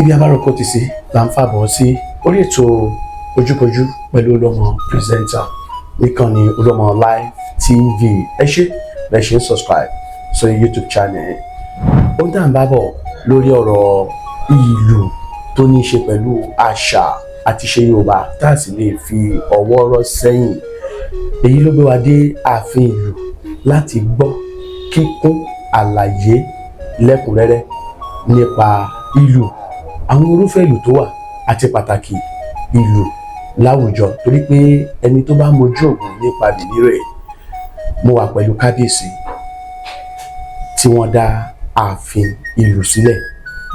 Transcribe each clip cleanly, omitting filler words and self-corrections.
ibi abáròkọ ti sí là ń fàbọ̀ sí orí ètò ojúkojú pẹ̀lú Olúọmọ pírẹsẹ̀ntà níkànnì Olúọmọ Live TV. ẹ ṣé bẹ́ẹ̀ ṣe ń subscribe sórí YouTube channel. ó ń dà ń bá bọ̀ lórí ọ̀rọ̀ ìlú tó ní í ṣe pẹ̀lú àṣà àti ìṣe Yorùbá tá a sì lè fi ọwọ́ rọ́ sẹ́yìn. èyí ló gbé wa dé ààfin ìlú láti gbọ́ kíkún àlàyé lẹ́kùnrẹ́rẹ́ nípa ìlú, àwọn irúfẹ́ ìlú tó wà àti pàtàkì ìlú láwùjọ, torí pé ẹni tó bá mojú ògùn nípa nìní rẹ̀. mo wà pẹ̀lú kábíyèsí tí wọ́n dá ààfin ìlú sílẹ̀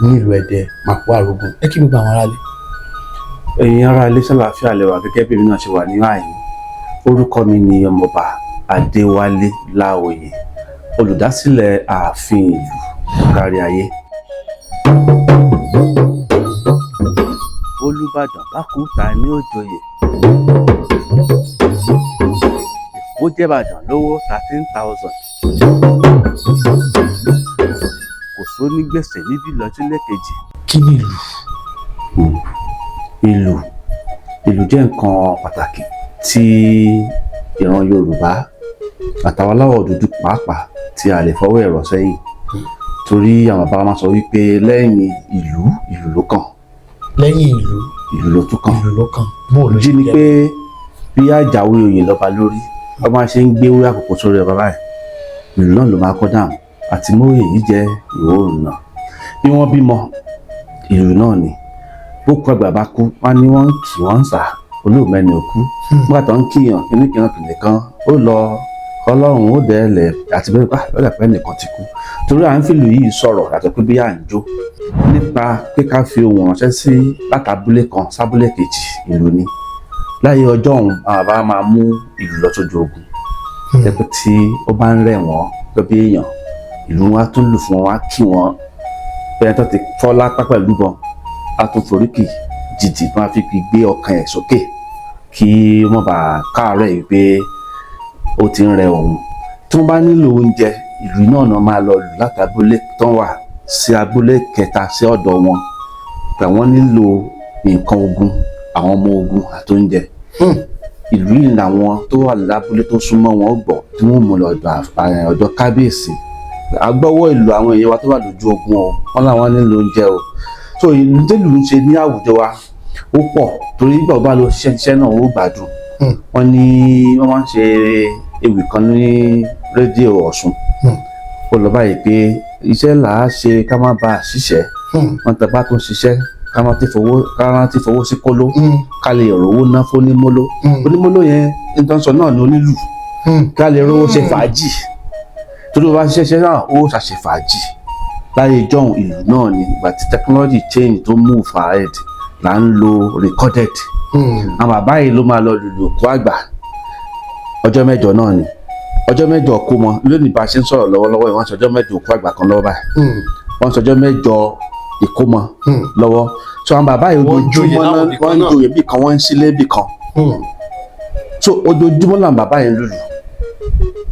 nílùú Ẹdẹ Màpó Àrógùn. ẹ kí gbogbo àwọn aráalé. ẹ̀yin aráalé ṣàlàáfíà lẹ wà gẹ́gẹ́ bí èmi náà ṣe wà ní ààyè. orúkọ mi ni ọmọọba Adéwálé Láòyè, olùdásílẹ̀ ààfin ìlú kárí ayé. Olúbàdàn bá kú ta ní òjòyè, Èkó jẹ́bàdàn lówó 13,000. kò sóní gbèsè níbí lọ́jọ́lẹ̀ kejì. kí ni ìlú? ìlú jẹ́ nǹkan pàtàkì tí ìran Yorùbá àtàwọn aláwọ̀ dúdú pàápàá tí a lè fọwọ́ ẹ̀rọ sẹ́yìn, torí àwọn bàbá máa sọ wípé lẹ́yìn ìlú ló kàn. lẹ́yìn ìlú ló tún kàn. ìlú ló kàn. bó o ló jí ni pé bí àjàwé oyè lọ́ba lórí wọ́n máa ṣe ń gbé wúrà àkókò sórí ọba báyìí, ìlú náà ló máa kọ́ dáhùn. àti mọ́wé yìí jẹ́ ìwọ oòrùn náà. bí wọ́n bímọ ìlú náà ni. bókú àgbà bá kú wọ́n ní wọ́n ń kì wọ́n ń sà olóòmẹ́ni òkú. nígbà tó ń kíyàn kìnìkan ó lọ Ọlọ́run ó dẹ́ẹ̀lẹ̀ àti bẹ́ẹ̀ lọ́dà pẹ́ nìkan ti kú. torí à ń fìlú yìí sọ̀rọ̀ àti pé bí à ń jó nípa pé ká fi ohùn ránṣẹ́ sí látàbúlé kan sábúlé kejì ìlú ni. láyé ọjọ́ ọ̀hún àwọn bàbá máa mú ìlú lọ sójú ogun. ẹ̀pẹ́ tí ó bá ń rẹ̀ wọ́n gẹ́gẹ́ bí èèyàn, ìlú wa tún lù fún wọn, wá kí wọn bẹ́ẹ̀ tó ti fọ́ lápá pẹ̀lú wọn, a tún foríkì jìjì máa fi gbé ọkàn ẹ̀ sókè kí wọ́n bá káàárẹ̀ yìí pé ó ti ń rẹ òun. tí wọ́n bá nílò oúnjẹ, ìlú náà máa lọ lù láti abúlé tán wà sí abúlé kẹta sí ọ̀dọ̀ wọn pé wọ́n nílò nǹkan ogun, àwọn ọmọ ogun àti oúnjẹ. ìlú yìí làwọn tó wà lábúlé tó súnmọ́ wọn gbọ́ tí wọ́n mú lọ ọ̀dọ̀ kábíyèsí. agbọ́wọ́ ìlú àwọn èèyàn wa tó wà lójú ogun o, wọ́n làwọn nílò oúnjẹ o. so ìlú tẹ́lú ń ṣe ní àwùjọ wa ó pọ̀, torí nígbà tó bá lọ ṣiṣẹ́ náà ó gbádùn. wọ́n ní wọ́n máa ń ṣe ewì kan ní rédíò Ọ̀ṣun. ó lọ báyìí pé iṣẹ́ là á ṣe ká má bàa ṣiṣẹ́. wọ́n tẹ bá tún ṣiṣẹ́ ká má ti fowó sí kóló ká lè rówó ná fónímóló. onímóló yẹn nítorí sọ náà ní onílù ká lè rówó ṣe fàájì. torí wọ́n bá ṣiṣẹ́ náà ó ṣàṣe fàájì. láyé ìjọ́un ìlú náà ni ìgbà tí technology change tó move ahead là ń lo recorded. àwọn bàbá yìí ló máa lọ lùlù òkú àgbà. ọjọ́ mẹ́jọ náà ni ọjọ́ mẹ́jọ kó mọ lónìí bá a ṣe ń sọ̀rọ̀ lọ́wọ́lọ́wọ́ ìwọ̀n sọjọ́ mẹ́jọ òkú àgbà kan lọ́wọ́ báyìí. wọ́n sọjọ́ mẹ́jọ ìkómọ lọ́wọ́. so àwọn bàbá yìí ojoojúmọ́ náà wọ́n ń joyè bí kan, wọ́n ń sílé bí kan. so ojoojúmọ́ làwọn bàbá yìí ń lùlù.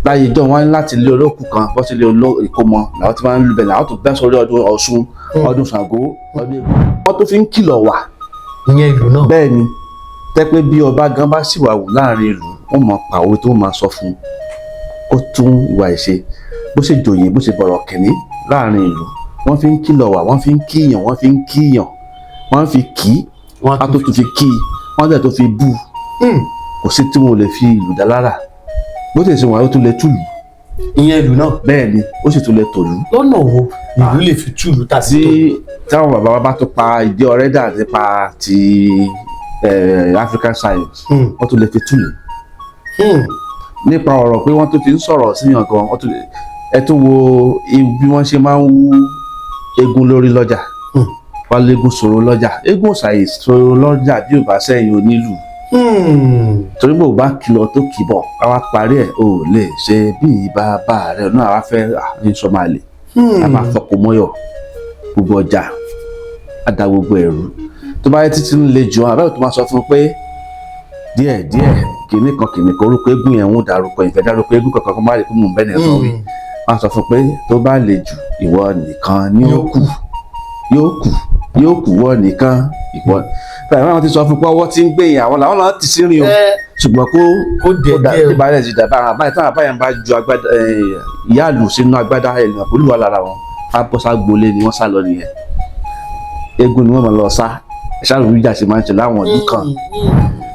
láyé ìjọ wọn ní láti lé olókùn kan bọ́ sílé ìkómọ làwọn ti máa ń lù bẹ̀ làwọn tó bẹ́ sórí ọdún Ọ̀ṣun, ọdún Ṣàngó, ọdún Èkó. wọ́n tó fi ń kìlọ̀ wà. ìyẹn ìlú náà. bẹ́ẹ̀ ni tẹ́pẹ́ bí ọba gan bá sì wà wù láàrin ìlú, wọ́n mọ̀ pàwọ́ tó máa sọ fún un kó tún ìwà ìṣe. bó ṣe jòyè bó ṣe bọ̀rọ̀ kìnní láàrin ìlú, wọ́n fi ń kìlọ̀ wà, wọ́n fi ń kíyàn, wọ́n fi ń kíyàn, wọ́n fi kì í, wọ́n á tó fi kí i, wọ́n dẹ̀ tó fi bú. kò sí tí wọn ò lè fi ìlú dá lára. bó ṣe sìn wọn ó tún lè túlù. ìyẹn ìlú náà. bẹ́ẹ̀ ni ó sì tún lè tòlú. lọ́nà wo ìlú lè fi túlù tàbí tòlú? táwọn bàbá wa bá tó pa ìdí ọ̀rẹ́dà nípa ti African science, wọ́n tún lè fi túlù. nípa ọ̀rọ̀ pé wọ́n tó fi ń sọ̀rọ̀ síyàn gan, ẹ tún wo bí wọ́n ṣe máa ń wú eégún lórí lọ́jà. wọ́n léégún sọ̀rọ̀ lọ́jà, eégún ṣàyè sọ̀rọ̀ lọ́jà bí ò bá sẹ́yìn onílù. torí bò bá kìlọ̀ tó kìbọ̀ àwa parí ẹ̀ ò lè ṣe bí bàbá rẹ̀ náà àwa fẹ́ ní sọ́màlì. a máa fọkọ mọ́yọ̀ gbogbo ọjà àdá gbogbo ẹ̀rú. tó bá yẹ títí ń le jù wọn àbẹ́wò tó máa sọ fún un pé díẹ̀ kìnìkan orúkọ eégún yẹn ń dárúkọ ìfẹ́ dárúkọ eégún kankan kó má rí kó mú bẹ́ẹ̀ nìkan wí. wọ́n sọ fún un pé tó bá le jù ìwọ nìkan ni yóò kù. yóò kú wọ nìkan ìwọ báyìí wọn ti sọ fún pé ọwọ́ tí ń gbẹ̀yìn àwọn làwọn náà ti sí rìn o ṣùgbọ́n kó dìbàlẹ̀ ti dàbà àwọn àbáyé táwọn àbáyé bá ju agbádá ìyá àlù sínú agbádá ẹ̀lùmọ̀ olúwa lára wọn á bọ́ sá gbolé ni wọ́n sá lọ nìyẹn eégún ni wọ́n mọ̀ lọ sá ṣáàrùn ìjà ṣe máa ń ṣe láwọn ọdún kan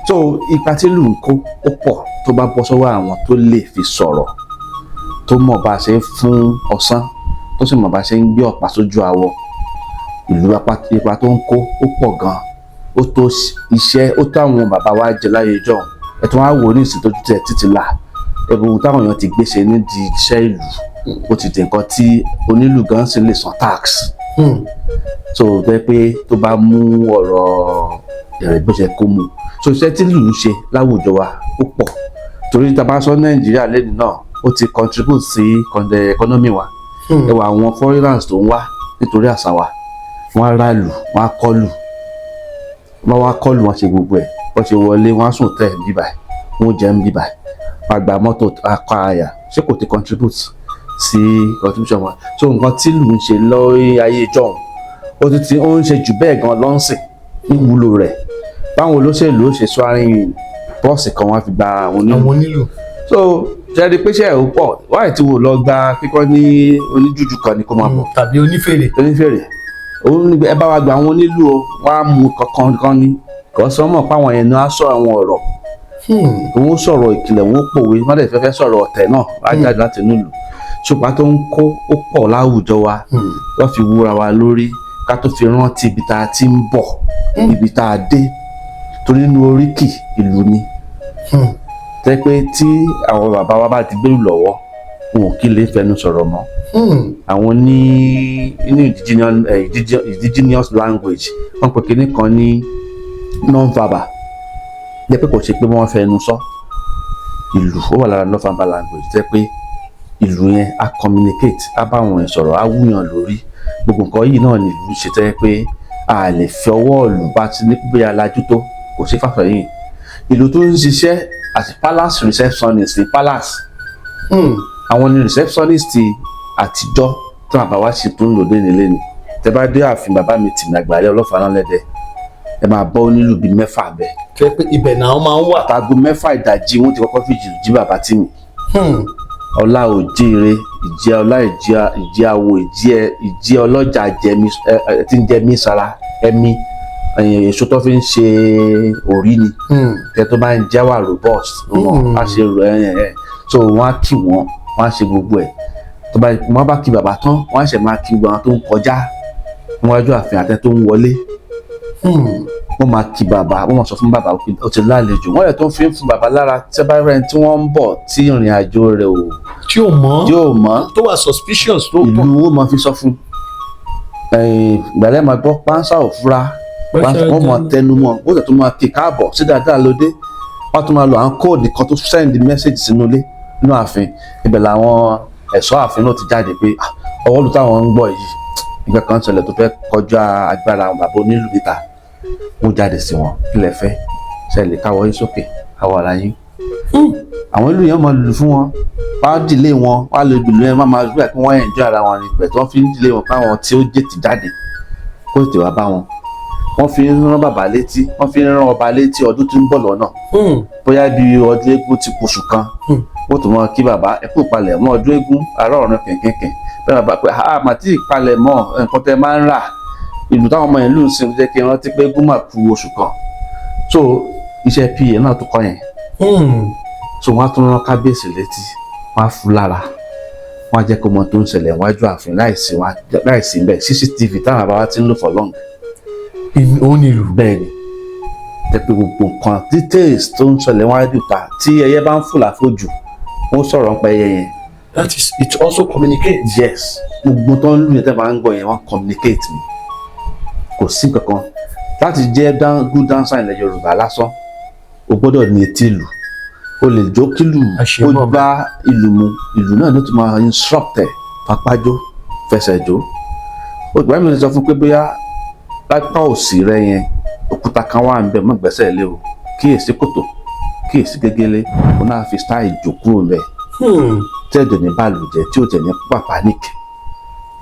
so ipa tí lù ń kó ó pọ̀ tó bá bọ́ sọ́wọ́ àwọn tó lè fi sọ̀rọ̀ tó mọ̀ bá ṣe ń fún ọsán tó sì mọ̀ bá ṣe ń gbé ọ̀pá sójú àwọ̀ ìlú ipa tó ń kó ó pọ̀ gan ó tó iṣẹ́ ó tó àwọn bàbá wa jẹ láyé ìjọ ẹ̀tún wá wò ní ìsìn tó tẹ̀ títí là ẹ̀bùn táwọn èèyàn ti gbé ṣe nídìí iṣẹ́ ìlú ó ti di nǹkan tí onílù gan sì lè san tax so bẹ́ẹ̀ pé tó bá mú ọ̀rọ̀ ìrẹ̀gbẹ́sẹ̀ kó mu so iṣẹ́ tí lù ń ṣe láwùjọ wa ó pọ̀ torí tá a bá sọ Nàìjíríà lẹ́nu náà ó ti contribute sí economy wa ẹ wà àwọn foreigners tó ń wá nítorí àṣà wa wọ́n á rálù wọ́n á kọlù wọ́n wá kọlù wọ́n ṣe gbogbo ẹ̀ wọ́n ṣe wọlé wọ́n á sùn tẹ̀ ń bíbà wọ́n jẹ́ ń bíbà wọ́n á gba mọ́tò akọ àyà ṣé kò ti contribute sí contribution wa so nǹkan tí lù ń ṣe lórí ayé ìjọhún ó ń ṣe jù bẹ́ẹ̀ gan lọ́nsìn níwúlò rẹ̀ báwọn olóṣèlú ó ṣe sọ àárín bọ́ọ̀sì kan wọ́n á fi gba àwọn onílù so jẹ́rìí pé ṣe ẹ̀ pọ̀ wáyé tí wò lọ gba kíkọ́ ní oníjújú kan ní kó máa bọ̀ tàbí onífèrè òun ní ẹ bá wa gba àwọn onílù o wọ́n á mú kankan ní kò sọ mọ̀ pé àwọn ẹ̀nu á sọ àwọn ọ̀rọ̀ òun sọ̀rọ̀ ìkìlẹ̀ òun pòwe wọ́n dẹ̀ fẹ́fẹ́ sọ̀rọ̀ ọ̀tẹ̀ náà wá jáde láti nílùú ṣùgbọ́n tó ń kó ó pọ̀ láwùjọ wa wọ́n fi wúra wa lórí ká tó fi rántí ibi tá a ti ń bọ̀ ibi tá a dé torí inú oríkì ìlú ni tẹ́ pé tí àwọn bàbá wa bá ti gbèrú lọ́wọ́ wọn ò kí lè fẹnu sọ̀rọ̀ mọ́ àwọn ní indigenous language wọ́n pè kíní kan ní non-verbal jẹ́ pé kò ṣe pé wọ́n fẹnu sọ ìlú ó wà lára non-verbal language jẹ́ pé ìlú yẹn á communicate á bá àwọn ìsọ̀rọ̀ á wúyàn lórí gbogbo nǹkan yìí náà ni ìlú ṣe tẹ́ pé a lè fi ọwọ́ ìlú bá ti ní pé alájú tó kò sí fàfẹ́yìn ìlú tó ń ṣiṣẹ́ àti palace receptionist ní palace àwọn ní receptionist àtijọ́ tó bàbá wa ṣe tó ń lò nílé ni tẹ bá dé ààfin bàbá mi tì ní àgbàlẹ̀ ọlọ́fà náà lẹ́dẹ̀ ẹ máa bọ́ onílù bíi mẹ́fà bẹ́ẹ̀. fẹ́ pé ibẹ̀ náà máa ń wà. àtàgò mẹ́fà ìdajì wọn ti kọ́kọ́ fi jìlù jí bàbá tì mí. ọlá òjíire ìjẹ́ ọlá ìjẹ́ àwò ìjẹ́ ọlọ́jà tí ń jẹ mí sara ẹ̀mí èso tó fi ń ṣe orí ni tẹ tó bá ń jáwà robust wọn á ṣe so wọn á kí wọn á ṣe gbogbo ẹ̀ tó bá wọn bá kí bàbá tán wọn á ṣe máa kí gbogbo àwọn tó ń kọjá níwájú ààfin àtẹ tó ń wọlé wọn máa kí bàbá wọn máa sọ fún bàbá ó ti lálejò wọn yẹ tó ń fi fún bàbá lára tí bá rẹ tí wọn ń bọ̀ tí ìrìn àjò rẹ̀ ò tí ò mọ̀ tó wà suspicious tó ìlú wọn máa fi sọ fún ìgbàlẹ́ máa gbọ́ pánsá òfúra wọ́n máa tẹnu mọ́ wọ́n tẹ̀ tó máa kí káàbọ̀ sí dáadáa lóde wọ́n tún máa lo àwọn kóòdù kan tó send message sínú ilé nínú ààfin ibẹ̀ làwọn ẹ̀ṣọ́ ààfin náà ti jáde pé ọwọ́ lu táwọn ń gbọ́ yìí ìgbà kan ṣẹlẹ̀ tó fẹ́ kọjá agbára àwọn bàbá onílù níta wọ́n jáde sí wọn kí lẹ fẹ́ ṣẹlẹ̀ káwọ́ yín sókè káwọ́ ara yín àwọn ìlú yẹn máa lù fún wọn wọ́n á dìlé wọn wọ́n á lè dìlé wọn máa gbé àti wọ́n enjoy ara wọn ní pẹ̀ tí wọ́n fi ń dìlé wọn káwọn tí ó jẹ́ ti jáde kó tètè wá bá wọn wọ́n fi ń rán bàbá létí wọ́n fi ń rán ọba létí ọdún tó ń bọ̀ lọ́nà bóyá bí ọdún eégún ti pọ̀ṣù kan wọ́n tún mọ́ kí bàbá ẹ kú palẹ̀ mọ́ ọdún eégún àárọ̀ ọ̀run kẹ̀kẹ́kẹ̀ bẹ́ẹ̀ bàbá pé màtí ìpalẹ̀ mọ́ nǹkan tẹ́ máa ń rà ìlú táwọn ọmọ ìlú ń sin jẹ́ kí n rántí pé eégún mà kú oṣù kan so iṣẹ́ pa náà tó kọ́ yẹn so wọ́n á tún rán kábíyèsí létí wọ́n á fún lára wọ́n á jẹ́ kó mọ tó ń ṣẹlẹ̀ wájú ààfin láìsí bẹ́ẹ̀ CCTV táwọn àbáwá ti ń lò for long òun ni ìlú. bẹ́ẹ̀ni tẹpẹ gbogbo nǹkan details tó ń ṣẹlẹ̀ wájú ta tí ẹyẹ bá ń fò láfojú wọ́n sọ̀rọ̀ nípa ẹyẹ yẹn. that is it also communicate. yes gbogbo tó ń lù yẹn tẹ́ bá ń gbọ́ yẹn wọ́n communicate mi kò sí kankan láti jẹ́ good dancer ilẹ̀ Yorùbá lásán o gbọ́dọ̀ ní etí ìlú o lè jó kílù ó gbá ìlú mu ìlú náà ló ti máa instruct ẹ̀ papájó fẹsẹ̀ jó ògbà mi lè sọ fún pé bóyá lápá òsì rẹ yẹn òkúta kan wà níbẹ̀ mọ́ gbẹ́sẹ̀ lé o kíyèsí kòtò kíyèsí gégélé o náà fi style ìjò kúrò rẹ̀ tí ẹ̀jẹ̀ ní bàlùjẹ́ tí ò jẹ̀ ní pàpáníkì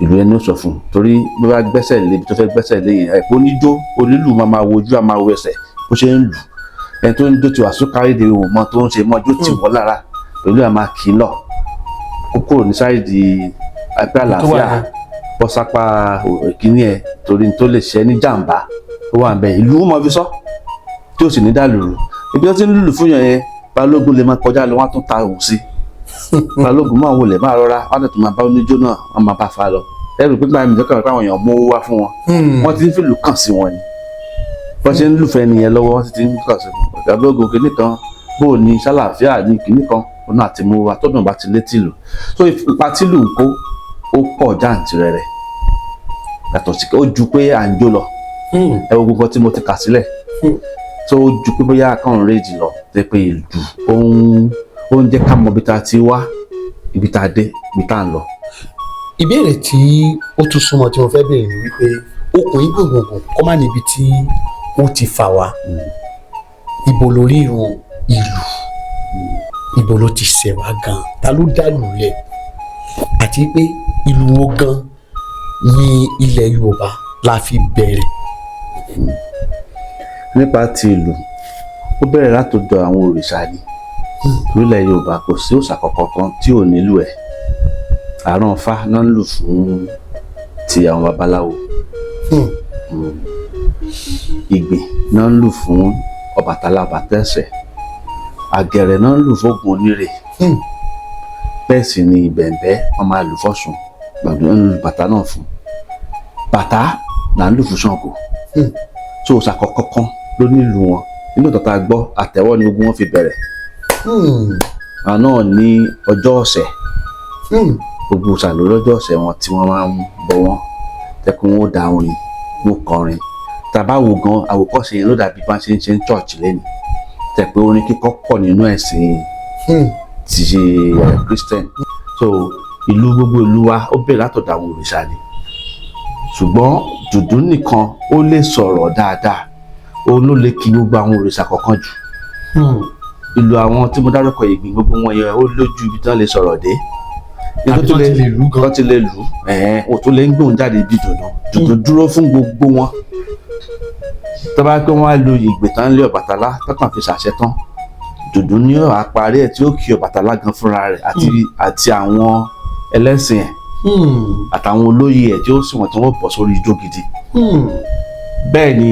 ìlú ẹni ó sọ fún un torí bí wọ́n bá gbẹ́sẹ̀ lé ibi tó fẹ́ gbẹ́sẹ̀ lé yẹn ẹ̀pọ̀ oníjó onílù máa wojú a máa wo ẹsẹ̀ bó ṣe ń lù ẹni tó ń jó ti wà sókàrí de òun mọ́ tó ń ṣe mọ́ jó tì wọ́n lára pẹ̀lú àmà kìlọ̀ kókó ní sáìdì apẹ́ àlàáfíà bọ́ sápá ìkíní ẹ̀ torí tó lè ṣe ní jàǹbá ó wà bẹ́ẹ̀ ìlú mọ́ fi sọ tí ó sì ní dàlúrú ibi tó ti ń lùlù fún yẹn balógun lè máa kọjá lọ wọ́n á tún ta òun sí balógun máa wọlé máa rọra wọ́n á tún máa bá oníjó náà wọ́n máa bá fa lọ ẹrù pípa ẹ̀mí tó kàn pé àwọn èèyàn mú owó wá fún wọn wọ́n ti ń fìlù kàn sí wọn ni bọ́n ṣe ń lùfẹ́ nìyẹn lọ́wọ́ wọ́n ti ń kàn sí balógun kìíní kan bó o ní sálàáfíà ní kìíní kan òun náà ti mú wa tọ́dún bá ti létí lù so ipa tí lù ń kó ó pọ̀ jàǹtìrẹrẹ yàtọ̀ sí ó ju pé à ń jó lọ ẹ wo gbogbo tí mo ti kà sílẹ̀ tó ju pé bóyá kàn rédì lọ tẹ pé ìlú ó ń jẹ́ ká mọ ibi tá a ti wá ibi tá a dé ibi tá a ń lọ. ìbéèrè tí ó tún súnmọ́ tí mo fẹ́ béèrè ni wípé okùn igbòǹgbòǹ kọ́ má níbi tí ó ti fà wá ibo lórí irun ìlú ibo ló ti ṣẹ̀ wá gan ta ló dá lulẹ̀ àti pé ìlú wo gan ní ilẹ̀ Yorùbá la fi bẹ̀rẹ̀. nípa ti ìlú ó bẹ̀rẹ̀ látọ̀dọ̀ àwọn òrìṣà ni lórílẹ̀ Yorùbá kò sí òòṣà kankan tí ò nílò ẹ̀ àrùn Ifá náà ń lù fún ti àwọn babaláwo Ìgbìn náà ń lù fún Ọbàtálá Ọbàtẹ́sẹ̀ Àgẹ̀rẹ̀ náà ń lù fógun Onírè bẹ́ẹ̀ sì ni Ìbẹ̀m̀bẹ́ wọ́n máa lù fọ́ṣun gbàgbé ń lu bàtà náà fún bàtà là ń lù fún Ṣàngó tó òòṣà kankan ló nílùú wọn nínú ìtọ́ta gbọ́ àtẹ́wọ́ ni gbogbo wọn fi bẹ̀rẹ̀ àwọn náà ní ọjọ́ ọ̀sẹ̀ gbogbo òòṣà ló lọ́jọ́ ọ̀sẹ̀ wọn tí wọ́n máa ń bọ wọn tẹ́kun wọn ó da orin wọn kọrin tàbá wo gan àwòkọ́ṣe yẹn ló dàbí bá ṣe ń ṣe ń church lẹ́nu tẹ̀ pé orin kíkọ́ pọ̀ nínú ẹ̀sìn ti ṣe Christian so ìlú gbogbo ìlú wa ó bẹ̀rẹ̀ látọ̀dọ̀ àwọn òrìṣà ni ṣùgbọ́n dùndú nìkan ó lè sọ̀rọ̀ dáadáa òun ló lè kí gbogbo àwọn òrìṣà kọ̀ọ̀kan jù ìlú àwọn tí mo dárúkọ Ìgbìn gbogbo wọn yẹn ó lójú ibi tí wọ́n lè sọ̀rọ̀ dé ibi tó lè lù gan ti lè lù ò tó lè ń gbóhùn jáde bí dùndú dúró fún gbogbo wọn tó bá pé wọ́n á lo Ìgbìn tán lé Ọbàtálá tọkàn fi ṣàṣẹ tán dùndú ní àparí ẹ̀ tí ó kí Ọbàtálá gan fúnra rẹ̀ àti àwọn ẹlẹ́sìn ẹ̀ àtàwọn olóyè ẹ̀ tí ó sì wọ́n tí wọ́n bọ̀ sórí ijó gidi bẹ́ẹ̀ ni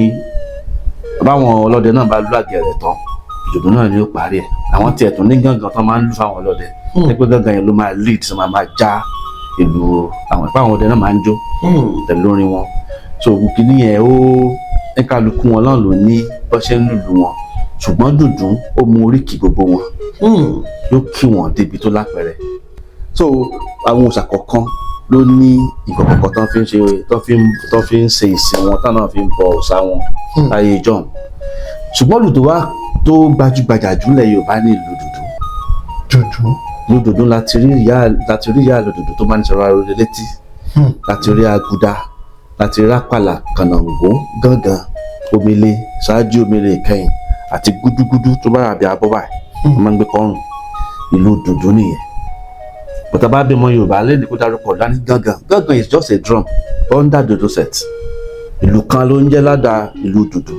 báwọn ọlọ́dẹ náà bá lù Àgẹ̀rẹ̀ tán dùndú náà ni ó parí ẹ̀ àwọn tiẹ̀ tún ní gángan tán máa ń lù fáwọn ọlọ́dẹ pé gángan yẹn ló máa lead sí máa já ìlú àwọn ìpáwọn ọdẹ náà máa ń jó tẹ̀lé orin wọn so kìíní yẹn ó ní kálukú wọn náà ló ní bó ṣe ń lùlù wọn ṣùgbọ́n dùndú ó mú oríkì gbogbo wọn yóò kí wọn débi tó lápẹẹrẹ so àwọn òòṣà kọ̀ọ̀kan ló ní ìgbà kọ̀ọ̀kan tó fi ń ṣe ìsìn wọn táwọn náà fi ń bọ òòṣà wọn láyé john ṣùgbọ́n lùdó wa tó gbajúgbajà jùlẹ̀ Yorùbá ní ìlú dùndú láti rí ìyá lòdòdó tó máa ń sọ̀rọ̀ àròlé létí láti rí agúdá láti rí rápàlà kànáńgó gángan omele ṣáájú omele ìkẹyìn àti gúdúgúdú tó bá ràbí abọ́ báyìí wọ́n máa ń gbé kọ́rùn ìlú dùndú nìyẹn bọ́tà bá bímọ Yorùbá lẹ́nu kó dárúkọ dání gángan is just a drum under dodo set ìlú kan ló ń jẹ́ ládàá ìlú dùndú.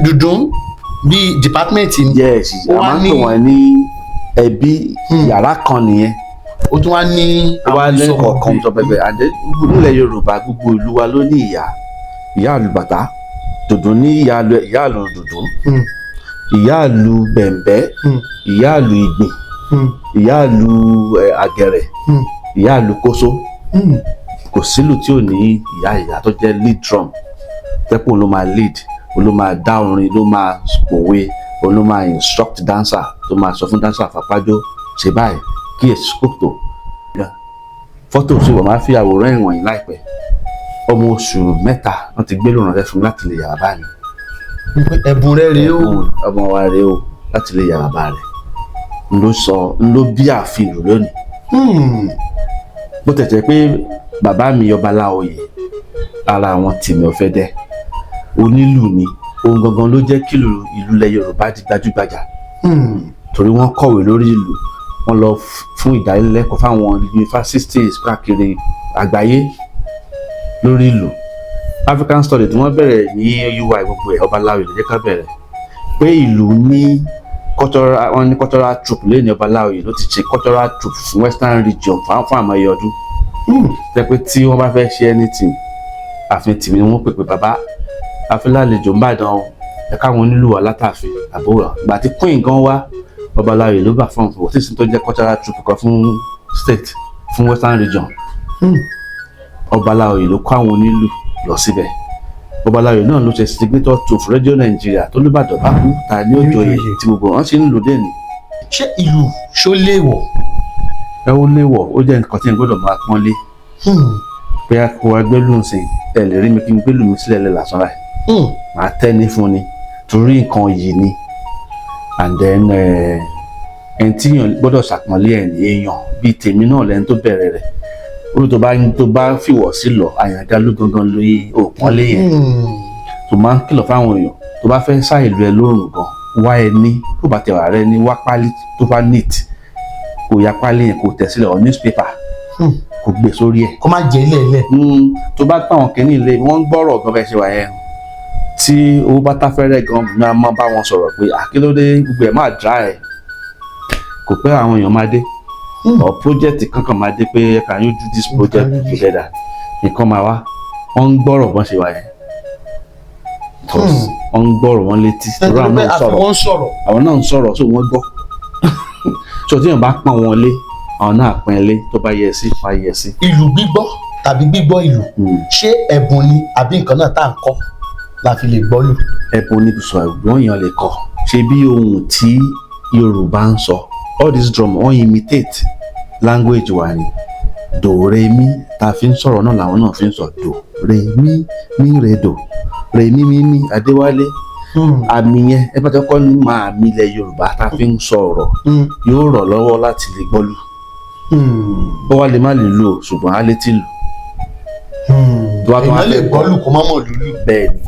dùndú bíi dìpátímẹ́ǹtì ni. yes a máa ń pè wọ́n ní ẹbí yàrá kan nìyẹn. ó tún wá ní àwọn kọ̀ọ̀kan tó bẹ̀bẹ̀ àdé nílẹ̀ Yorùbá gbogbo ìlú wa ló ní ìyá àlùbàtà dùndú ní ìyá àlù dùndú ìyá àlù bẹ̀m̀bẹ́ ìyá àlù Ìgbìn ìyá àlù Àgẹ̀rẹ̀ ìyá àlù Kóso kò sílù tí ò ní ìyá tó jẹ́ lead drum tẹ́pọ̀ ló máa lead ló máa dá orin ló máa pòwe ló máa instruct dancer tó máa sọ fún dancer fapájó ṣe báyìí kí èsì kòtò fọ́tò tí wọ́n máa fi àwòrán ìwọ̀n yìí láìpẹ́ ọmọ oṣù 3 wọ́n ti gbé lòrùn rẹ fún láti lè yàrá bá mi. ẹ̀bùn rẹ rèé o. ọmọ wa rèé o láti lè yàrá bá rẹ n ló bí ààfin ìlú lónìí. bó tẹ̀tẹ̀ pé bàbá mi ọba Láoyè ara àwọn tìmí ọ̀fẹ́ dẹ́ onílù ni ohun gangan ló jẹ́ kí ìlú ilẹ̀ Yorùbá di gbajúgbajà torí wọ́n kọ̀wé lórí ìlú wọ́n lọ fún ìdánilẹ́kọ̀ọ́ fáwọn universities káàkiri àgbáyé lórí ìlú. African study tí wọ́n bẹ̀rẹ̀ ní UI gbogbo ẹ̀ Ọbaláoyè ló jẹ́ ká bẹ̀rẹ̀ pé ìlú ní cultural, wọ́n ní cultural troupe lẹ́yìn Ọbaláoyè ló ti ṣe cultural troupe fún Western region fún àmọye ọdún. Tẹ́ pé tí wọ́n bá fẹ́ ṣe anything ààfin tìmí ni wọ́n pè pé bàbá afẹ́lálejò ń bàdàn o ẹ káwọn onílù wà látàfin àbúrò ìgbà tí queen gan wá Ọbaláoyè ló bà fún òtí sí tó jẹ́ cultural troupe kan fún state fún Western region. Ọbaláoyè ló kó àwọn onílù lọ síbẹ̀. Ọbaláoyè náà ló ṣe signature troupe rédíò Nàìjíríà tó lùbàdàn bá kú ta ní òjò yìí tí gbogbo wọn ṣe ń lò dẹ́ni. ṣé ìlú ṣó léèwọ̀? Ẹ ó léèwọ̀, ó jẹ́ nǹkan tí n gbọ́dọ̀ máa pọ́n lé. Pé a kó agbélù ń sìn ẹ lè rí mi kí n gbélù mi sílẹ̀ lẹ́ lásán láì. Màá tẹ́ni fún ni torí nǹkan yìí ni. And then ẹni tí èèyàn gbọ́dọ̀ ṣàpọ́nlé ẹ̀ ní èèyàn bíi tèmi náà lẹ́ni tó bẹ̀rẹ̀ rẹ̀. Orí tó bá fìwọ̀ sí lọ àyànjá ló gangan lórí òpọ́nlé yẹn. Tó máa ń kìlọ̀ fáwọn èèyàn tó bá fẹ́ sá ìlú ẹ lórùn gan wá ẹni tó bá tẹ̀wà rẹ ní wá pálí tó bá neat kò ya pálí yẹn kò tẹ̀ sílẹ̀ ọ̀ newspaper kò gbé sórí ẹ̀. kó má jẹ́ ilé ilẹ̀. Tó bá táwọn kìíní ilé wọ́n ń gbọ́rọ̀ gan bẹ́ẹ̀ ṣe wà yẹn tí owó bá táfẹ́rẹ́ gan máa máa bá wọn sọ̀rọ̀ pé àkílódé gbogbo ẹ̀ máa dra ẹ̀ kò pẹ́ àwọn èèyàn máa dé or project kankan máa dé pé can you do this project together nǹkan máa wá wọ́n ń gbọ́rọ̀ bọ́n ṣe wà yẹn wọ́n ń gbọ́rọ̀ wọn létí àwọn náà ń sọ̀rọ̀ so wọ́n gbọ́ so tí èèyàn bá pọ́n wọn lé àwọn náà pín lé tó bá yẹ sí wá yẹ sí. ìlú gbígbọ́ tàbí gbígbọ́ ìlú ṣé ẹ̀bùn ni àbí nǹkan náà tá à ń kọ́ la fi lè gbọ́ lù? Ẹ̀bùn ni sọ ẹ̀gbọ́n èèyàn lè kọ́ ṣe bí ohun tí Yorùbá ń sọ all this drum wọ́n imitate language wa ni do re mi ta fi ń sọ̀rọ̀ náà làwọn náà fi ń sọ do re mi mi re do re mi mi mi Adéwálé àmì yẹn ẹ bá tẹ́kọ́ ní máa mi ilẹ̀ Yorùbá ta fi ń sọ̀rọ̀ yóò rọ̀ lọ́wọ́ láti lè gbọ́ lù. Ó wá lè má lè lù o ṣùgbọ́n á létí lù. èèyàn lè gbọ́ lù kó má mọ̀ lùlù. Bẹ́ẹ̀ ni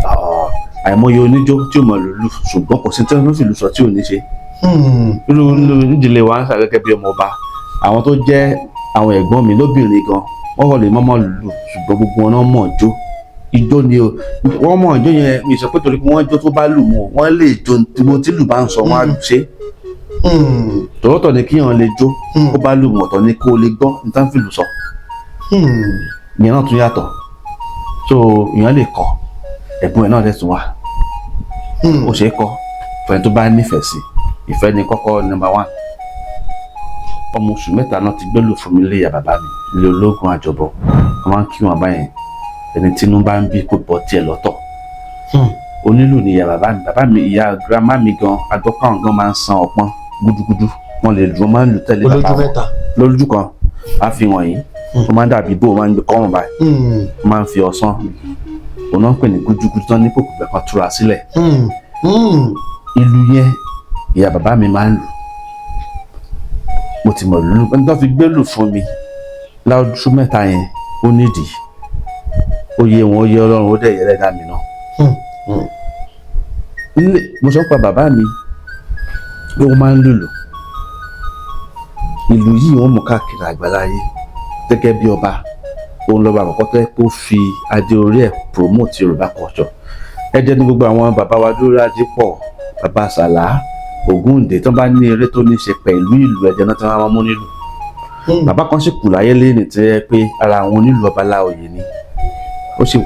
àìmọye oníjó tí ò mọ̀ lùlù ṣùgbọ́n kò sí tí wọ́n fi lù sọ tí ò ní ṣe. Irú nídìílé wa ń ṣàgẹ́gẹ́ bí ọmọ ọba àwọn tó jẹ́ àwọn ẹ̀gbọ́n mi lóbìnrin gan wọ́n kọ́ lè mọ́mọ́ lùlù ṣùgbọ́n gbogbo wọn náà mọ̀ jó ijó ni o wọ́n mọ̀ ijó yẹn mi sọ pé torí pé wọ́n jó tó bá lù mọ́ wọ́n lè jó tí lù bá ń sọ wọ́n á ṣe tòótọ́ ni kíyàn lè jó kó bá lù mọ́ ọ̀tọ̀ ni kó lè gbọ́ ní tán fìlù sọ ìyẹn náà tún yàtọ̀ so ìyẹn lè kọ́ ẹ̀bùn ẹ̀ náà dẹ̀ tún wà ó ṣe é kọ́ fẹ́ni tó bá nífẹ̀ẹ́ sí ìfẹ́ ni kọ́kọ́ number 1. Ọmọ oṣù mẹ́ta náà ti gbẹ́lù fún mi léyà bàbá mi ilé ológun àjọbọ wọ́n máa ń kí wọn báyẹn ẹni tínú bá ń bí kó bọ́ tiẹ̀ lọ́tọ̀. Onílù ni ìyá bàbá mi ìyá girama mi gan agbọ́pàwọn gan máa ń san ọpọ́n gúdúgúdú wọ́n lè dùn wọ́n máa ń lù tẹ̀lé bàbá wọn lójú kan á fi wọ̀nyí wọ́n máa ń dàbí bó máa ń gbé kọ́rùn báyìí wọ́n máa ń fi ọ̀sán òun náà ń pè ní gúdúgúdú tán ní kòkòrò kan túra sílẹ̀. Ìlù yẹn ìyá bàbá mi máa ń lù mo ti mọ̀ lùlù ẹni tó fi gbé lù fún mi láwùjọ mẹ́ta yẹn ó nídìí ó yé wọn ó yé Ọlọ́run ó dẹ̀ yẹ lẹ́dàá mi náà. Mo sọ pa bàbá mi pé wọ́n máa ń lùlù ìlú yìí wọ́n mú káàkiri àgbáláyé gẹ́gẹ́ bí ọba òun lọ́ba àkọ́kọ́ tẹ́ kó fi adé orí ẹ̀ promote Yorùbá culture ẹ jẹ́ ní gbogbo àwọn bàbá wa dúró adé pọ̀ bàbá Sàlá Ògúndé tó bá ní eré tó ní ṣe pẹ̀lú ìlú ẹ̀jẹ̀ náà tí wọ́n máa mú nílùú. Bàbá kan sì kù láyé lẹ́yìn tí ẹ pé ara àwọn onílù Ọbaláoyè ni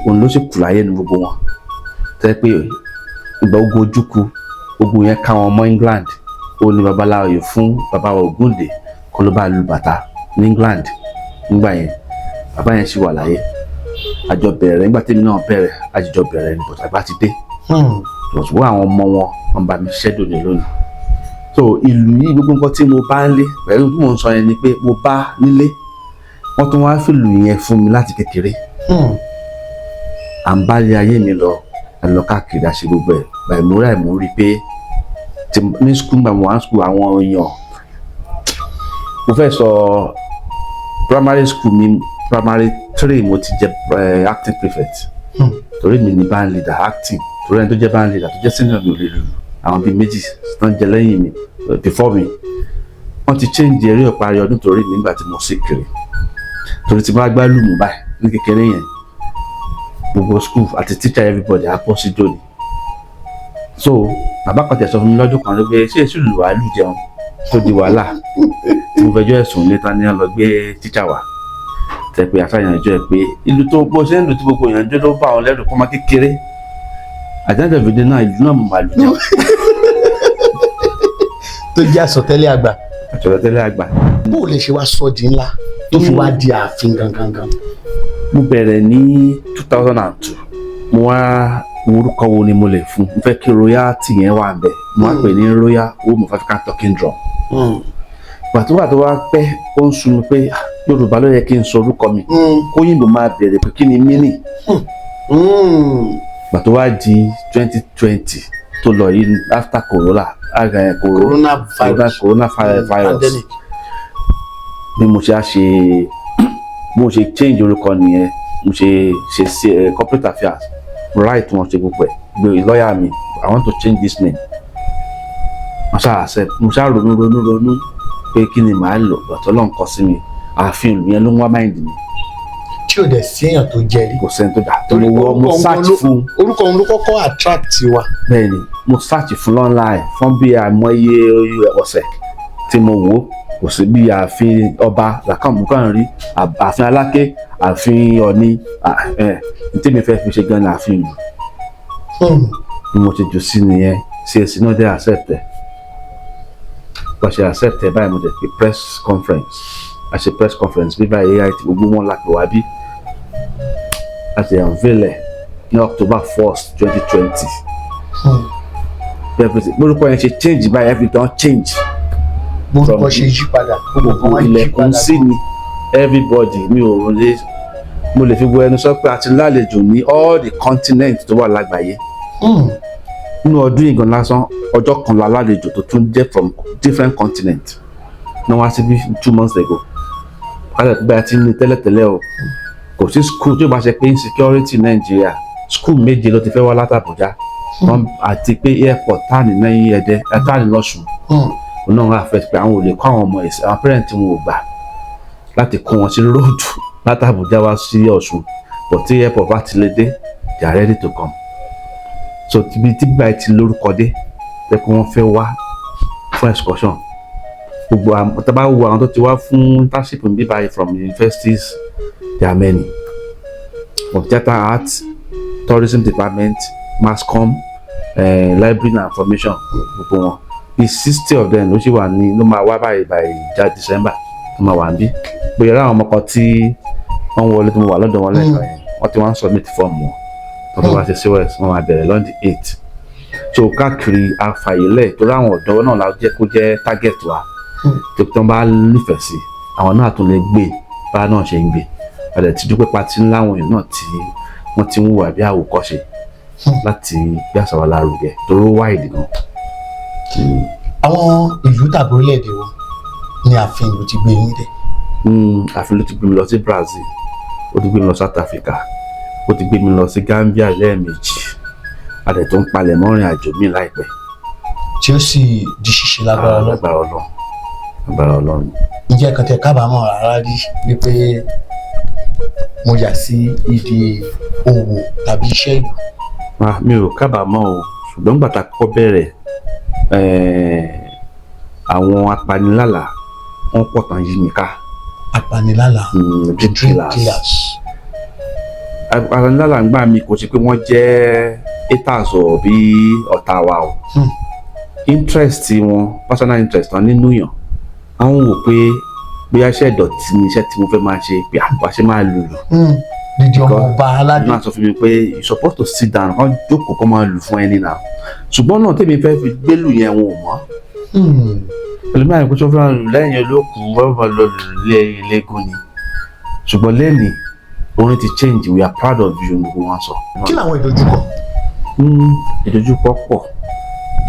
òun ló sì kù láyé ní gbogbo wọn tẹ́ pé ìgbà ogun Ojúkù ogun yẹn ká wọn mọ́ England ó ní Ọbaláoyè fún bàbá Ògúndé kó ló bá lu bàtà ní England nígbà yẹn bàbá yẹn sì wà láyé àjọ bẹ̀rẹ̀ nígbà tèmi náà bẹ̀rẹ̀ àjọ bẹ̀rẹ̀ ní bọ̀tà bá ti dé ṣùgbọ́n àwọn ọmọ wọn bá mi ṣẹ́dọ̀ ní lónìí. So ìlú yìí gbogbo nǹkan tí mo bá ń lé pẹ̀lú bí mo ń sọ yẹn ni pé mo bá nílé wọ́n tún wáá fìlù yẹn fún mi láti kékeré à ń bá ilé ayé mi lọ káàkiri àṣẹ gbogbo ẹ̀ báyìí mo ráì mo rí i pé ní skul gbà mo wá skul àwọn èèyàn mo fẹ́ sọ primary school mi primary 3 mo ti jẹ acting prefect torí mi ní band leader acting torí ẹni tó jẹ́ band leader tó jẹ́ senior mi ò lè lù àwọn bíi méjì tó ń jẹ lẹ́yìn mi before mi wọ́n ti change eré ìparí ọdún torí mi nígbà tí mo sì kiri torí tí bá gbá lùmù báyìí ní kékeré yẹn gbogbo school àti teacher everybody á pọ̀ sí jòní. So bàbá kan tẹ̀ sọ fún mi lọ́dún kan ló gbé ṣé èsì lù wá lù jẹun tó di wàhálà tí mo fẹjọ́ ẹ̀sùn létà ní lọ gbé teacher wá tẹ pé àṣàyàn ìjọ ẹ pé ìlú tó bó ṣe ń lù tí gbogbo èèyàn jó ló bá àwọn lẹ́rù kó má kékeré àjáde fìdí náà ìlú náà mo máa lù jẹun. tó jẹ́ àsọtẹ́lẹ̀ àgbà. àsọtẹ́lẹ̀ àgbà. bó o lè ṣe wá sọ di ńlá tó fi wá di ààfin gangan. mo bẹ̀rẹ̀ ní 2002 mo wá orúkọ wo ni mo lè fún mo fẹ́ kí royalty yẹn wà bẹ́ẹ̀ mo wá pè ní royal home of African talking drum. gbàtúwà tó wá pẹ́ ó ń sun mi pé Yorùbá ló yẹ kí n sọ orúkọ mi kóyìnbó máa bẹ̀rẹ̀ pé kí ni meaning. gbàtó wá di 2020 tó lọ yìí after coronavirus bí mo ṣe change orúkọ nìyẹn mo ṣe corporate affairs right wọn ṣe gbogbo ẹ gbé lawyer mi I want to change this name mo ṣáà ronú pé kí ni màá lò bàtọ́ lọ́n kọ sí mi ààfin ìlú yẹn ló ń wá máìndì mi. tí o dẹ̀ sí èèyàn tó jẹ́ rí. kò sẹ́ni tó dà tó mo search fún. orúkọ òun ló kọ́kọ́ attract wa. bẹ́ẹ̀ni mo search fún online fún bí àìmọye ọ̀sẹ̀ tí mo wò kò sí bí ààfin ọba làkàmùkàn rí ààfin Aláké ààfin Ọ̀ọ̀ni tèmi fẹ́ fi ṣe gan-an ààfin ìlú. bí mo ti jù sí nìyẹn CAC náà dé accept ẹ̀ bá ṣe accept ẹ̀ báyìí mo dẹ̀ fi press conference a ṣe press conference bí báyìí AIT gbogbo wọn la pè wá bí láti unveil ẹ̀ ní October 1st 2020. Gbórúkọ yẹn ṣe change báyìí everything change. Gbórúkọ ṣe yí padà. Gbogbo ilẹ̀kùn sí ni everybody mi ò lè mo lè fi gbọ́ ẹnu sọ pé a ti lálejò ní all the continent tó wà lágbàáyé. Nínú ọdún ìgàn lásán ọjọ́ kan la lálejò tó tún jẹ́ from different continent náà wá síbí 2 months ago. Kálẹ̀ tó bá ti ní tẹ́lẹ̀tẹ́lẹ̀ o kò sí school tí ó bá ṣe pé insecurity Nàìjíríà school méje ló ti fẹ́ wá láti Àbújá àti pé airport táàní lẹ́yìn Ẹdẹ táàní lọ́sùn òun náà wà fẹ́ pé àwọn ò lè kó àwọn ọmọ ẹ̀sìn àwọn parent wọn ò gbà láti kó wọn sí róòdù láti Àbújá wá sí Ọ̀ṣun but tí airport bá ti lè dé they are ready to come. So tíbi tí báyìí ti lórúkọ dé pé kí wọ́n fẹ́ wá fún excursion gbogbo àwọn tó bá wo àwọn tó ti wá fún internship bí báyìí from universities there are many of theatre arts tourism department mass comm library and information gbogbo wọn bí 60 of them ló ṣì wà ní ló máa wá báyìí já December ló máa wà níbí bóyá àwọn ọmọ kan tí wọ́n wọlé tó wà lọ́dọ̀ wọn lẹ́ẹ̀kan yẹn wọ́n ti wá ń submit form wọn wọ́n ti wá ṣe COS wọ́n máa bẹ̀rẹ̀ lọ́dún 8 so káàkiri àfàyèlẹ̀ tó ráwọn ọ̀dọ́ náà la jẹ́ kó jẹ́ target wa tó tán bá nífẹ̀ẹ́ sí àwọn náà tún lè gbé bá náà ṣe ń gbé padà tí dúpẹ́ pati ńlá àwọn èèyàn náà tí wọ́n ti ń wà bí àwòkọ́ṣe láti bí àṣà wa lárugẹ torí ó wá ìdí gan. àwọn ìlú tàbí orílẹ̀-èdè wo ni ààfin ìlú ti gbé yín dé? ààfin ló ti gbé mi lọ sí Brazil ó ti gbé mi lọ South Africa ó ti gbé mi lọ sí Gambia lẹ́ẹ̀mejì adẹ̀ tó ń palẹ̀ mọ́ ìrìn àjò mi láìpẹ́. tí ó sì di ṣíṣe lágbára Ọlọ́run. ǹjẹ́ kan tẹ kábàámọ̀ rárá rí wípé mo yà sí ìdí òwò tàbí iṣẹ́ ìlú? mi ò kábàámọ̀ o ṣùgbọ́n gbàtà kọ́kọ́ bẹ̀rẹ̀ àwọn apanilálà wọ́n pọ̀ tán yí mi ká. apanilálà the dream killers. apanilálà ń gbà mí kò sí pé wọ́n jẹ́ haters ọ̀ bí ọ̀tá wa o interest wọn personal interest wọn nínú yàn àwọn wò pé bóyá iṣẹ́ ìdọ̀tí ni iṣẹ́ tí mo fẹ́ máa ṣe pé àgbà ṣe máa lùlù. dídí ọmọ ọba aládé. náà sọ fún mi pé you supposed to sit down kán jókòó kán máa lù fún ẹni náà ṣùgbọ́n náà tèmi fẹ́ fi gbélù yẹn wọn ò mọ́. ẹlòmíràn ní kó tó fẹ́ràn lù lẹ́yìn olókùú wọ́n bá lọ lù lẹ́gùn ni ṣùgbọ́n lẹ́nìí orin ti change we are proud of you gbogbo wọn sọ. kí làwọn ìdojúkọ? ìdojúkọ pọ̀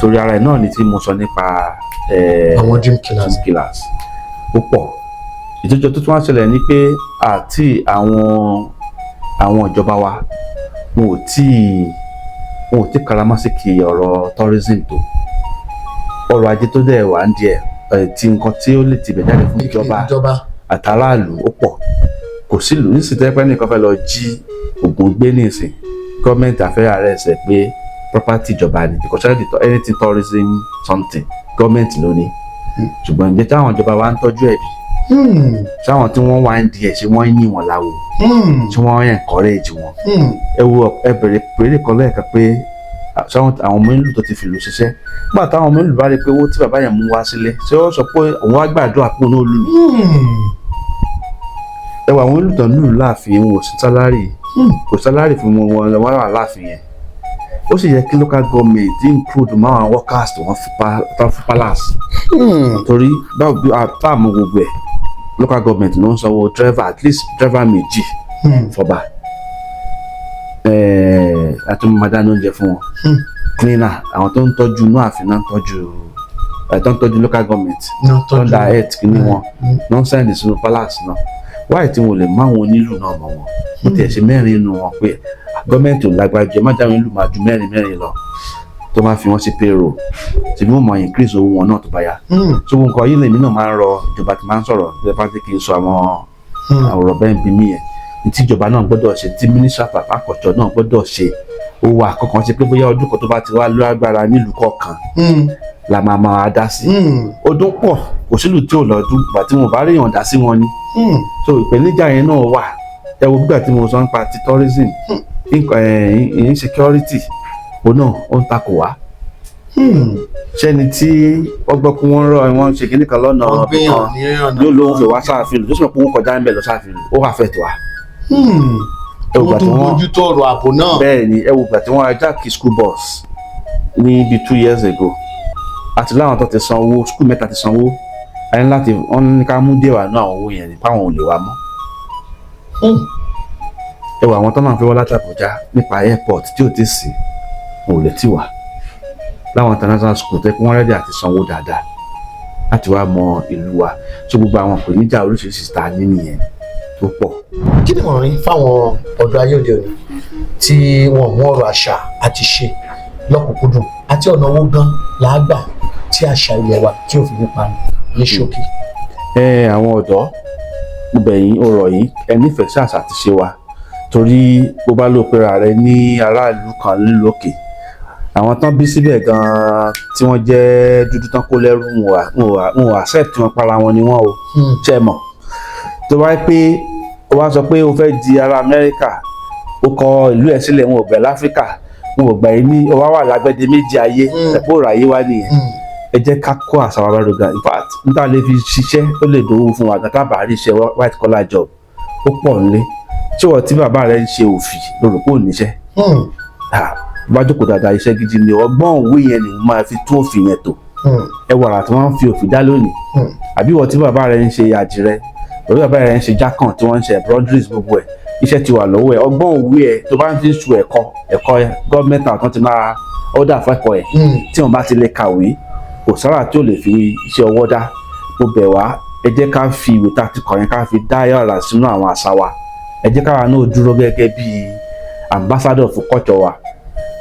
torí ara ẹ̀ náà ni tí mo sọ nípa àwọn dream killers ó pọ̀. ìtọ́jọ́ tó tún wá ṣẹlẹ̀ ni pé àti àwọn ìjọba wa wọn ò tí karamásìkì ọ̀rọ̀ tourism tó ọrọ̀ ajé tó dẹ̀ wà ń díẹ̀ tí nǹkan tí ó lè tibẹ̀ jáde fún ìjọba àtàràlù ó pọ̀. Kò sí ìlú nísìsiyìí tẹ́ pẹ́ nìkan fẹ́ lọ jí ògùn gbé nísìn gọ́ọ̀mẹ̀ntì àfẹ́rẹ́ rẹ̀ ṣẹ̀ pé property ìjọba ni because anything tourism something gọ́ọ̀mẹ̀ntì ló ní. Ṣùgbọ́n ǹjẹ́ táwọn ìjọba wa ń tọ́jú ẹ̀ bí? Sáwọn tí wọ́n wá ń di ẹ̀ ṣé wọ́n ń yìn wọ́n láwo tí wọ́n encourage wọn. Ẹ wo ẹ bẹ̀rẹ̀ péré kan lẹ́ẹ̀kan pé sáwọn àwọn ọmọ ìlú tó ti fìlú ṣiṣẹ́ nígbà táwọn ọmọ ìlú bá rí pé owó tí bàbá yẹn mú wá sílé ṣé ó sọ pé òun á gbàdúrà pé òun ò lù. Ẹ wo àwọn ìlú tán lù láàfin wọn ò sí sálárì kò sálárì fún wọn wọ́n wà láàfin yẹn. Ó sì yẹ kí local government include máa àwọn workers tó wọ́n fi palace. Torí táàmù gbogbo ẹ̀ local government ló ń sanwó driver at least driver méjì fọba. Àti mo máa dáná oúnjẹ fún wọn. Cleaner àwọn tó ń tọ́jú inú ààfin náà tó ń tọ́jú local government under health kìíní wọn ló ń sẹ́ndì sínú palace náà. Wáyé tí wọn lè má wọn onílù náà mọ̀ wọn. Mo tiẹ̀ ṣe mẹ́rin inú wọn pé gọ́ọ̀mẹ̀ntì ò lágbára jù ẹ má dáwọn ìlú máa ju mẹ́rin lọ tó máa fi wọ́n sí payroll tí wọ́n mọ̀ increase owó wọn náà tó bá yá. So nǹkan yìí lèmi náà máa ń rọ ìjọba tí máa ń sọ̀rọ̀ bí ẹ bá ti kí n sọ àwọn ọ̀rọ̀ bẹ́ẹ̀ bí mí yẹn ní tí ìjọba náà gbọ́dọ̀ ṣe tí minister of agriculture náà gbọ́dọ̀ ṣe owó àkọ́kọ́ ṣe pé bóyá ọdún kan tó bá ti wá lágbára nílùú kọ̀ọ̀kan la máa dá sí. Ọdún pọ̀ kò sílùú tí ò lọ́dún ìgbà tí wọn bá rí èèyàn dá sí wọn ni. So ìpèníjà yẹn náà wà ẹ wo gbígbà tí mo sọ nípa ti tourism insecurity òun náà ó ń takò wá. Ṣẹ́ni tí wọ́n gbọ́ pé wọ́n ṣe kíní kan lọ́nà ọ̀bì kan yóò lóun fẹ́ wá sáàfin lò tó sì mọ̀ pé òun kọjá ń bẹ̀ lọ sáàfin lò ó wà fẹ́ tó wa. Ó tún bójú tó ọ̀rọ̀ ààbò náà. Bẹ́ẹ̀ ni ẹ wo gbà tí wọ́n ajáàkì school bus ní bíi 2 years ago àti láwọn tó ti sanwó school mẹ́ta ti sanwó ayé láti wọ́n ní ká mú díẹ̀ wà ní àwọn owó yẹn ní páwọn ò lè wá mọ́. Ẹ wo àwọn tó náà fẹ́ wọ́n láti Àbújá nípa airport tí ò ti sí wọn ò lè tì wá láwọn international school tẹ́ kí wọ́n rẹ́dí àti sanwó dáadáa láti wá mọ ìlú wa. So gbogbo àwọn ìpèníjà oríṣiríṣi ta ní nìyẹn tó pọ̀. Kí ni wọ́n rí fáwọn ọ̀dọ́ ayé òde òní tí wọ́n mú ọ̀rọ̀ àṣà àti ṣe lọ́kùnkúndùn àti ọ̀nà owó gan làágbà tí àṣà ilẹ̀ wa tí ò fi nípa ní ṣókí? Àwọn ọ̀dọ́ gbẹ̀yìn ọ̀rọ̀ yìí ẹ nífẹ̀ẹ́ sí àṣà àti ṣe wa torí bó bá lò pera rẹ ní aráàlú kan nílùú òkè àwọn tán bí síbẹ̀ gan-an tí wọ́n jẹ́ dúdú tán kó lẹ́rú wọn ò accept wọn para wọn ni wọ́n o ṣe mọ̀. Tó bá pé o wá sọ pé o fẹ́ di ará Amẹ́ríkà o kọ ìlú ẹ̀ sílẹ̀ wọn ò bẹ̀ láfíríkà wọn ò gbà yín ní o wá wà lágbẹ́dẹ méjì ayé ẹ̀pọ̀ òrò ayé wá nìyẹn. Ẹ jẹ́ ká kó àṣà wa lárugẹ. In fact níta lè fi ṣiṣẹ́ tó lè dòwó fún wa gàtà bàárí iṣẹ́ white collar job ó pọ̀ nílé. Ṣé wọ́n tí bàbá rẹ̀ ń ṣe òfì lórí pò níṣẹ́? Bá jókòó dáadáa iṣẹ́ gidi ni ọgbọ́n òwe yẹn ni máa fi tún òfin yẹn tò. Ẹ wàrà tí wọ́n ń fi òfin dá lónìí. Àbí wọ́n tí bàbá rẹ̀ ń ṣe àdìrẹ lórí bàbá rẹ̀ ń ṣe jákàn tí wọ́n ń ṣe embroideries gbogbo ẹ̀ iṣẹ́ ti wà lọ́wọ́ ẹ̀ ọgbọ́n òwe ẹ̀ tó bá ń fi su ẹ̀kọ́ gọ́ọ̀mẹ̀ntì àwọn ti máa ọ́dà fẹ́kọ̀ọ́ ẹ̀ tí wọ́n bá ti lè kàwé kò sára tí ò lè fi iṣẹ́ ọwọ́ dá. Mo bẹ̀ wá ẹ jẹ́ ká fi ìwé tá a ti kọ̀ yẹn ká fi dá yàrá sínú àwọn àṣà wa. Ẹ jẹ́ káwa náà dúró gẹ́gẹ́ bí ambassador fún culture wa.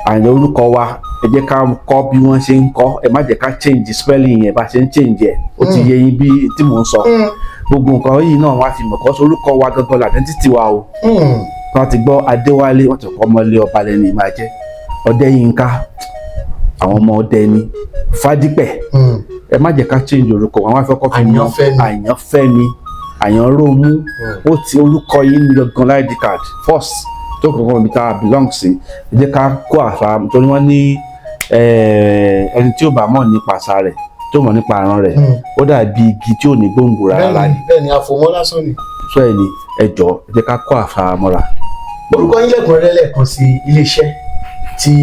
Àyàn orúkọ wa ẹ jẹ́ ká kọ́ bí wọ́n ṣe ń kọ́ ẹ má jẹ́ ká change spelling yẹn bá ṣe ń change ẹ̀ ó ti yẹ yín bí tí mò ń sọ. Gbogbo nǹkan yìí náà wá fi mọ̀ kọ́ sí orúkọ wa gangan la identity wa o. Wọ́n ti gbọ́ Adéwálé wọ́n ti kọ́ ọmọlé ọba lẹ́ni máa jẹ́ Ọdẹ́yínká àwọn ọmọ ọdẹ ni Fádípẹ̀ ẹ má jẹ́ ká change orúkọ wọn wá fẹ́ kọ́ fi mọ́ Àyànfẹ́mi Àyànrómú ó ti orúkọ yìí ní gangan ID card first tó kọ̀ọ̀kan ibi tá a belong sí. Ẹ jẹ́ ká kó àṣà torí wọ́n ní ẹni tí ó bá mọ̀ nípa àṣà rẹ̀ tó mọ̀ nípa àrùn rẹ̀ ó dàbí igi tí ò ní gbòǹgbò rárá ni. Bẹ́ẹ̀ ni àfòmọ́ lásán ni. Sọ ẹ ní ẹ jọ̀ọ́ ẹ jẹ́ ká kó àṣà mọ́ra. Orúkọ yín lẹ́kùnrẹ́rẹ́ lẹ́ẹ̀kan sí iléeṣẹ́ tí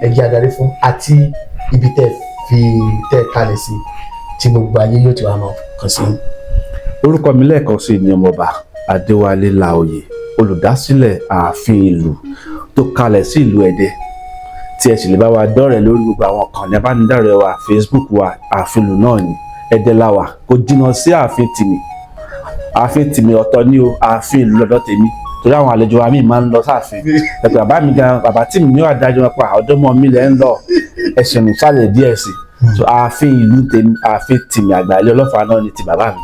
ẹ jẹ́ adarí fún àti ibi tẹ́ kalẹ̀ sí tí gbogbo ayé yóò ti wá máa kàn sí. Orúkọ mi lẹ́ẹ̀kan sí ni ọmọọba Adéwálé Láòyè olùdásílẹ̀ ààfin ìlú tó kalẹ̀ sí ìlú Ẹdẹ tí ẹ sì lè bá wa dọ́rẹ̀ẹ́ lórí gbogbo àwọn ìkànnì abánidọ́rẹ̀ẹ́ wa Facebook wa ààfin ìlú náà ní Ẹdẹ láwà kò jìnnà sí ààfin tìmì ọ̀tọ̀ ní o ààfin ìlú lọ́dọ̀ tèmi torí àwọn àlejò wa mi máa ń lọ sáàfin ẹ̀pẹ̀ bàbá mi gan bàbá tí mi ní adájọ́ wọn pa ọ̀dọ́mọ mi lẹ́ ń lọ ẹ̀sìn ìsàlẹ̀ díẹ̀ sí so ààfin ìlú tèmi ààfin tìmì àgbàlẹ̀ ọlọ́fà náà ni ti bàbá mi.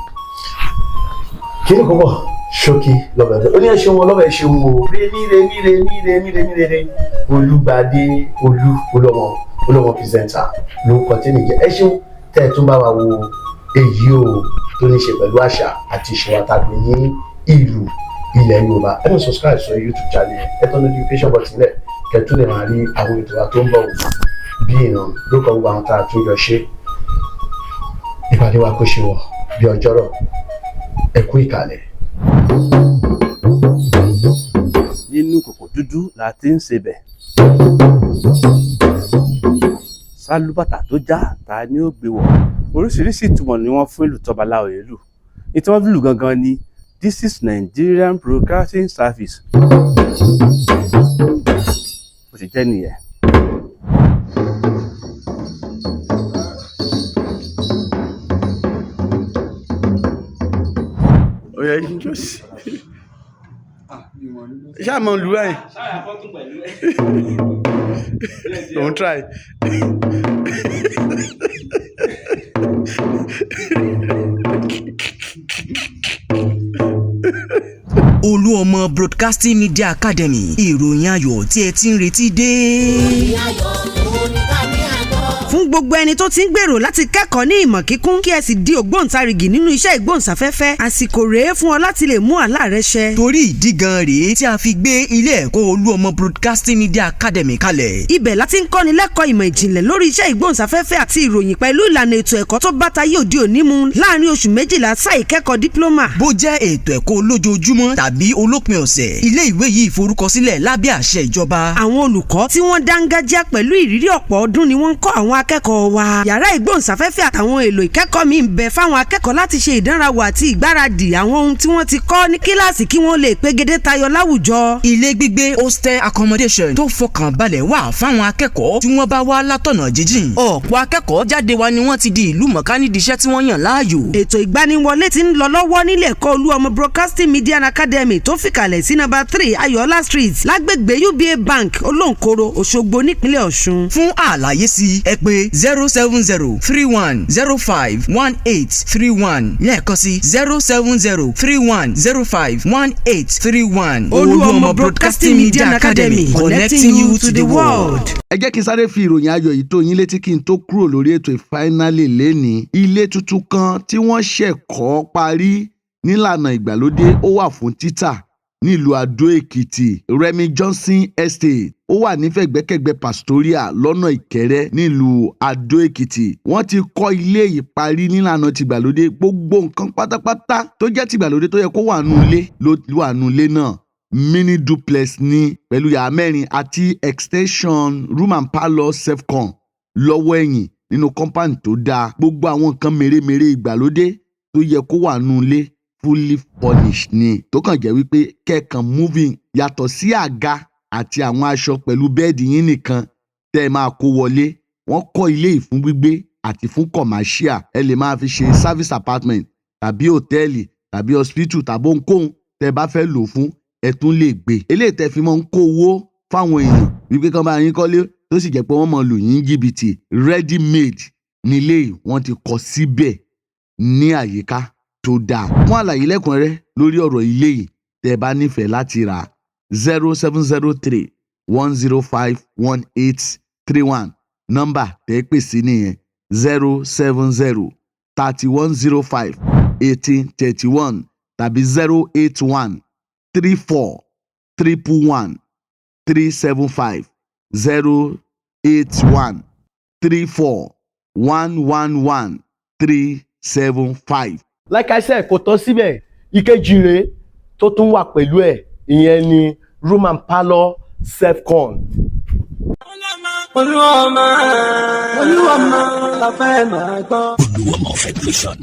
kí ni kò bọ̀ ṣókí lọ́bẹ̀ ó ní ẹ ṣeun ọlọ́bẹ̀ ṣeun o rèmí Olúgbadé olúọmọ pírẹsẹ̀ntà ló kọ́ tẹ́mi jẹ́ ẹ ṣeun tẹ́ ẹ tún bá wa wo èyí o tó ní ṣe pẹ̀lú àṣà àti ìṣe wa tàbí ní ìlú ilẹ̀ Yorùbá ẹ lọ subscribe sọ YouTube channel ẹ tọ́ notification button lẹ̀ kẹ́tù lè máa rí àwọn ètò wa tó ń bọ̀ bí ìran lókọ̀ gbogbo àwọn tá a tún jọ ṣe ìpàdé wa kó ṣe wọ̀ bí ọjọ́rọ̀ ẹ kú ìkàlẹ̀. nínú kòkò dúdú la ti ń sebẹ̀ sálúbàtà tó já ta ni ó gbé wọ̀ oríṣiríṣi ìtumọ̀ ni wọ́n fún ìlú tọ́ba láòyè lù ìtumọ̀ bí lù gangan ni this is Nigerian Broadcasting Service bó ṣe jẹ́ nìyẹn. Oya yìí jọ sí ṣáà mọ lù ẹ don't try. Olúọmọ Broadcasting Media Academy ìròyìn ayọ̀ tí ẹ ti ń retí dé. ìròyìn ayọ̀ ló ní ká ní àgbọ̀. Fún gbogbo ẹni tó ti ń gbèrò láti kẹ́kọ̀ọ́ ní ìmọ̀ kíkún kí ẹ sì di ògbóǹtarìgì nínú iṣẹ́ ìgbóhùnsáfẹ́fẹ́ àsìkò rèé fún ọ láti lè mú àlá rẹ ṣẹ. Torí ìdí gan rèé tí a fi gbé ilé ẹ̀kọ́ Olúọmọ Broadcasting Media Academy kalẹ̀. Ibẹ̀ láti ń kọ́ni lẹ́kọ̀ọ́ ìmọ̀ ìjìnlẹ̀ lórí iṣẹ́ ìgbóhùnsáfẹ́fẹ́ àti ìròyìn pẹ̀lú ìlànà ètò ẹ̀kọ́ tó bá tayé òde òní mu láàárín oṣù 12 sáà ìkẹ́kọ̀ọ́ dípílọ́mà. Bó jẹ́ ètò ẹ̀kọ́ olójoojúmọ́ tàbí olópin ọ̀sẹ̀ ilé ìwé yìí forúkọsílẹ̀ lábẹ́ àṣẹ ìjọba. Àwọn olùkọ́ tí wọ́n dángájá pẹ̀lú ìrírí ọ̀pọ̀ ọdún ni wọ́n ń kọ́ àwọn akẹ́kọ̀ọ́ wa. Yàrá ìgbóhùnsáfẹ́fẹ́ àtàwọn èlò ìkẹ́kọ̀ọ́ mi ń bẹ fáwọn akẹ́kọ̀ọ́ láti ṣe ìdánrawò àti ìgbáradì àwọn ohun tí wọ́n ti kọ́ ní kíláàsì kí wọ́n lè pegedé tayọ láwùjọ. Ilé gbígbé hostel accommodation tó fọkàn balẹ̀ wà fáwọn akẹ́kọ̀ọ́ tí wọ́n bá wá látọ̀nà jíjìn. Ọ̀pọ̀ akẹ́kọ̀ọ́ jáde wa ni wọ́n ti di ìlú mọ̀ká nídìí iṣẹ́ tí wọ́n yàn láàyò. Ètò ìgbaniwọlé ti ń lọ lọ́wọ́ nílé ẹ̀kọ́ Olúọmọ Broadcasting Media Academy tó fìkàlẹ̀ sí No. 3 Ayọ̀ọ́lá Street lágbègbè UBA Bank Olóńkòrò Òṣogbo nípínlẹ̀ Ọ̀ṣun. Fún àlàyé sí ẹ pè 07031051831 lẹ́ẹ̀kan sí 07031051831. Olúọmọ Broadcasting Media Academy connecting you to the world. Ẹ jẹ́ kí n sáré fi ìròyìn ayọ̀ yìí tó yín létí kí n tó kúrò lórí ètò ìfáínálì lẹ́ni. Ilé tuntun kan tí wọ́n ṣẹ̀ kọ́ parí nílànà ìgbàlódé ó wà fún títà nílùú Adó Èkìtì. Remi Johnson Estate ó wà nífẹ̀gbẹ́kẹ̀gbẹ́ Pastoria lọ́nà Ìkẹrẹ́ nílùú Adó Èkìtì. Wọ́n ti kọ́ ilé yìí parí nílànà tìgbàlódé. Gbogbo nǹkan pátápátá tó jẹ́ tìgbàlódé tó yẹ kó wà nù ilé ló wà nù ilé náà. Mini duplex ní pẹ̀lú yàrá mẹ́rin àti extension room and parlour self-con lọ́wọ́ ẹ̀yìn nínú compound tó dáa. Gbogbo àwọn nǹkan mèremère ìgbàlódé tó yẹ kó wà nù ilé fully furnished ni tó kàn jẹ́ wípé kẹ́ẹ̀kan moving yàtọ̀ sí àga àti àwọn aṣọ pẹ̀lú bẹ́ẹ̀dì yín nìkan tẹ́ ẹ máa kó wọlé. Wọ́n kọ́ ilé yìí fún gbígbé àti fún commercial. Ẹ lè máa fi ṣe service apartment tàbí hòtẹ́ẹ̀lì tàbí hospital tàbí ohunkóhun tẹ́ ẹ bá fẹ́ lò fún ẹ tún lè gbé. Eléyìí tẹ́ fi máa ń kó owó fáwọn èèyàn wípé kán bá yín kọ́lé tó sì jẹ́ pé wọ́n máa lù yín jìbìtì ready made nílé yìí wọ́n ti kọ́ síbẹ̀ ní àyíká tó dáa. Fún àlàyé lẹ́kùnrẹ́rẹ́ lórí ọ̀rọ̀ ilé yìí tẹ́ ẹ bá nífẹ̀ẹ́ láti rà 0703-105-1831 nọ́mbà tẹ́ ẹ pè sí nìyẹn 070-3105-1831 tàbí 081-34-111-375 081-34-111-375. Like I said, kò tán síbẹ̀ ìkejì rèé tó tún wà pẹ̀lú ẹ̀ ìyẹn ni room and parlour self-con. Olúọmọ la fẹ́ máa gbọ́. Olúọmọ Federation.